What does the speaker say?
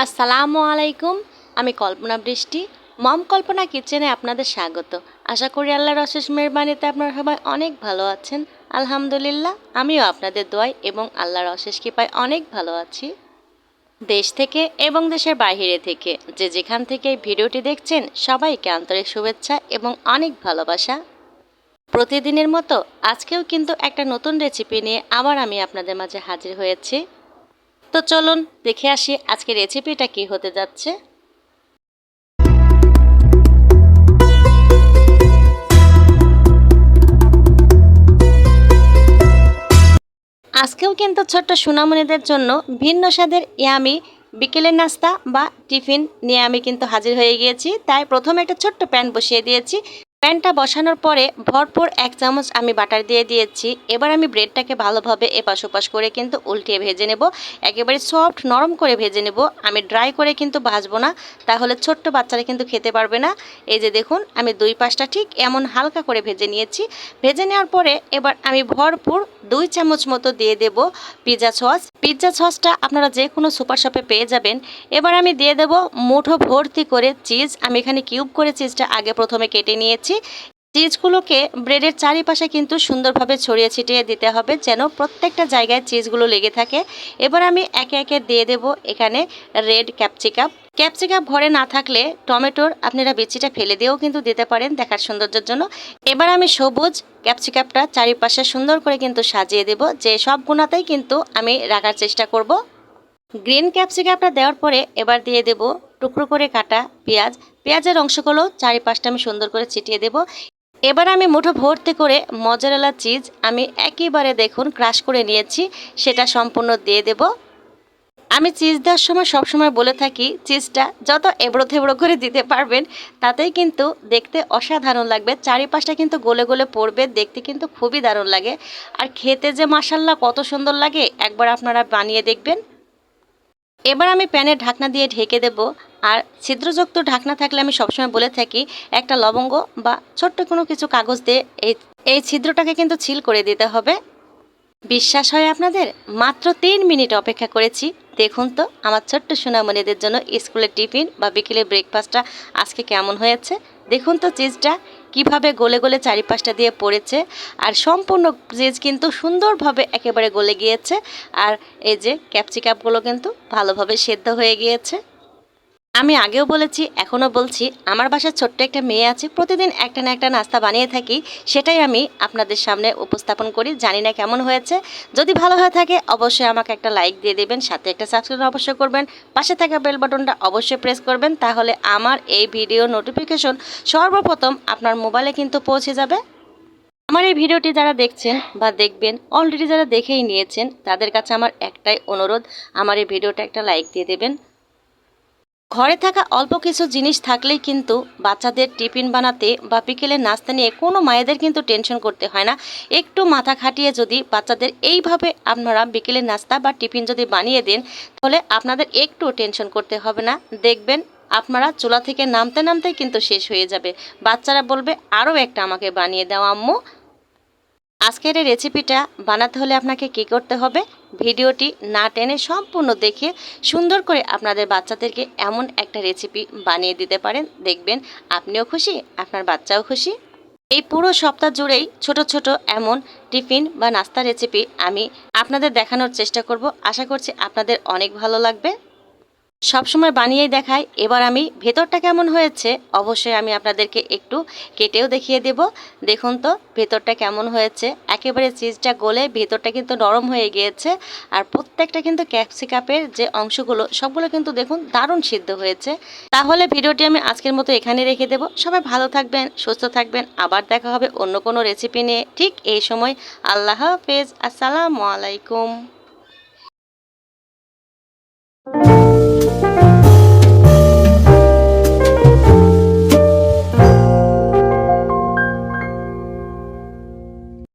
আসসালামু আলাইকুম। আমি কল্পনা বৃষ্টি, মম কল্পনা কিচেনে আপনাদের স্বাগত। আশা করি আল্লাহর অশেষ মেহেরবানিতে আপনারা সবাই অনেক ভালো আছেন। আলহামদুলিল্লাহ, আমিও আপনাদের দোয়ায় এবং আল্লাহর অশেষ কৃপায় অনেক ভালো আছি। দেশ থেকে এবং দেশের বাইরে থেকে যে যেখান থেকে এই ভিডিওটি দেখছেন, সবাইকে আন্তরিক শুভেচ্ছা এবং অনেক ভালোবাসা। প্রতিদিনের মতো আজকেও কিন্তু একটা নতুন রেসিপি নিয়ে আবার আমি আপনাদের মাঝে হাজির হয়েছি। তো চলুন দেখে আসি আজকের রেসিপিটা কি হতে যাচ্ছে। আজকেও কিন্তু ছোট্ট সোনামণিদের জন্য ভিন্ন স্বাদের ইয়ামি বিকেলের নাস্তা বা টিফিন নিয়ে আমি কিন্তু হাজির হয়ে গিয়েছি। তাই প্রথমে একটা ছোট্ট প্যান বসিয়ে দিয়েছি। প্যানটা বসানোর পরে ভরপুর 1 চামচ আমি বাটার দিয়ে দিয়েছি। এবার আমি ব্রেডটাকে ভালোভাবে এপাশ ওপাশ করে কিন্তু উল্টিয়ে ভেজে নেব। একেবারে সফট নরম করে ভেজে নেব। আমি ড্রাই করে কিন্তু ভাজবো না, তাহলে ছোট্ট বাচ্চারা কিন্তু খেতে পারবে না। এই যে দেখুন, আমি 2 পাশটা ঠিক এমন হালকা করে ভেজে নিয়েছি। ভেজে নেওয়ার পরে এবার আমি ভরপুর 2 চামচ মতো দিয়ে দেব পিৎজা সস। পিৎজা সসটা আপনারা যে কোনো সুপার শপে পেয়ে যাবেন। এবার আমি দিয়ে দেব মুঠো ভর্তি করে চিজ। আমি এখানে কিউব করে চিজটা আগে প্রথমে কেটে নিয়েছি। চিজগুলোকে ব্রেডের চারিপাশে কিন্তু সুন্দরভাবে ছড়িয়ে ছিটিয়ে দিতে হবে, যেন প্রত্যেকটা জায়গায় চিজগুলো লেগে থাকে। এবার আমি একে একে দিয়ে দেব এখানে রেড ক্যাপসিকাম। ক্যাপসিকাম ঘরে না থাকলে টমেটোর আপনারা বিচিটা ফেলে দিয়েও কিন্তু দিতে পারেন দেখার সৌন্দর্যের জন্য। এবার আমি সবুজ ক্যাপসিকামটা চারিপাশে সুন্দর করে কিন্তু সাজিয়ে দেব, যে সব গুণাতেই কিন্তু আমি রাখার চেষ্টা করব। গ্রিন ক্যাপসিকামটা দেওয়ার পরে এবার দিয়ে দেব টুকরো করে কাটা পেঁয়াজ। পেঁয়াজের অংশগুলো চারিপাশটা আমি সুন্দর করে ছিটিয়ে দেব। এবার আমি মুঠো ভর্তি করে মজারেলা চিজ আমি একেবারে দেখুন ক্রাশ করে নিয়েছি, সেটা সম্পূর্ণ দিয়ে দেব। আমি চিজ দেওয়ার সময় সবসময় বলে থাকি, চিজটা যত এবড়ো থেবড়ো করে দিতে পারবেন তাতেই কিন্তু দেখতে অসাধারণ লাগবে। চারিপাশটা কিন্তু গলে গলে পড়বে, দেখতে কিন্তু খুবই দারুণ লাগে। আর খেতে যে মাশাল্লাহ কত সুন্দর লাগে, একবার আপনারা বানিয়ে দেখবেন। এবার আমি প্যানের ঢাকনা দিয়ে ঢেকে দেব। আর ছিদ্রযুক্ত ঢাকনা থাকলে আমি সবসময় বলে থাকি, একটা লবঙ্গ বা ছোট্ট কোনো কিছু কাগজ দিয়ে এই ছিদ্রটাকে কিন্তু ছিল করে দিতে হবে। বিশ্বাস হয় আপনাদের? মাত্র 3 মিনিট অপেক্ষা করেছি। দেখুন তো আমার ছোট্ট সোনামণিদের জন্য স্কুলের টিফিন বা বিকেলের ব্রেকফাস্টটা আজকে কেমন হয়েছে। দেখুন তো চিজটা কিভাবে গলে গলে চারিপাশটা দিয়ে পড়েছে। আর সম্পূর্ণ চিজ কিন্তু সুন্দরভাবে একেবারে গলে গিয়েছে। আর এই যে ক্যাপসিকামগুলো কিন্তু ভালোভাবে সেদ্ধ হয়ে গিয়েছে। আমি আগেও বলেছি, এখনও বলছি, আমার বাসায় ছোট্ট একটা মেয়ে আছে, প্রতিদিন একটা না একটা নাস্তা বানিয়ে থাকি। সেটাই আমি আপনাদের সামনে উপস্থাপন করি। জানি না কেমন হয়েছে। যদি ভালো হয়ে থাকে অবশ্যই আমাকে একটা লাইক দিয়ে দেবেন, সাথে একটা সাবস্ক্রাইব অবশ্যই করবেন, পাশে থাকা বেল বাটনটা অবশ্যই প্রেস করবেন, তাহলে আমার এই ভিডিও নোটিফিকেশন সর্বপ্রথম আপনার মোবাইলে কিন্তু পৌঁছে যাবে। আমার এই ভিডিওটি যারা দেখছেন বা দেখবেন, অলরেডি যারা দেখেই নিয়েছেন, তাদের কাছে আমার একটাই অনুরোধ, আমার এই ভিডিওটা একটা লাইক দিয়ে দেবেন। ঘরে থাকা অল্প কিছু জিনিস থাকলেই কিন্তু বাচ্চাদের টিফিন বানাতে বা বিকেলের নাস্তা নিয়ে কোনো মায়েদের কিন্তু টেনশন করতে হয় না। একটু মাথা খাটিয়ে যদি বাচ্চাদের এইভাবে আপনারা বিকেলের নাস্তা বা টিফিন যদি বানিয়ে দেন, তাহলে আপনাদের একটু টেনশন করতে হবে না। দেখবেন আপনারা চুলা থেকে নামতে নামতেই কিন্তু শেষ হয়ে যাবে। বাচ্চারা বলবে আরও একটা আমাকে বানিয়ে দাও আম্মু। আজকের এই রেসিপিটা বানাতে হলে আপনাকে কী করতে হবে, ভিডিওটি না টেনে সম্পূর্ণ দেখে সুন্দর করে আপনাদের বাচ্চাদেরকে এমন একটা রেসিপি বানিয়ে দিতে পারেন। দেখবেন আপনিও খুশি, আপনার বাচ্চাও খুশি। এই পুরো সপ্তাহ জুড়েই ছোট ছোট এমন টিফিন বা নাস্তা রেসিপি আমি আপনাদের দেখানোর চেষ্টা করব। আশা করছি আপনাদের অনেক ভালো লাগবে। সবসময় বানিয়েই দেখাই, এবার আমি ভেতরটা কেমন হয়েছে অবশ্যই আমি আপনাদেরকে একটু কেটেও দেখিয়ে দেব। দেখুন তো ভেতরটা কেমন হয়েছে, একেবারে চিজটা গলে ভেতরটা কিন্তু নরম হয়ে গিয়েছে। আর প্রত্যেকটা কিন্তু ক্যাপসিকামের যে অংশগুলো সবগুলো কিন্তু দেখুন দারুণ সিদ্ধ হয়েছে। তাহলে ভিডিওটি আমি আজকের মতো এখানে রেখে দেব। সবাই ভালো থাকবেন, সুস্থ থাকবেন। আবার দেখা হবে অন্য কোনো রেসিপি নিয়ে ঠিক এই সময়। আল্লাহ হাফেজ, আসসালামু আলাইকুম।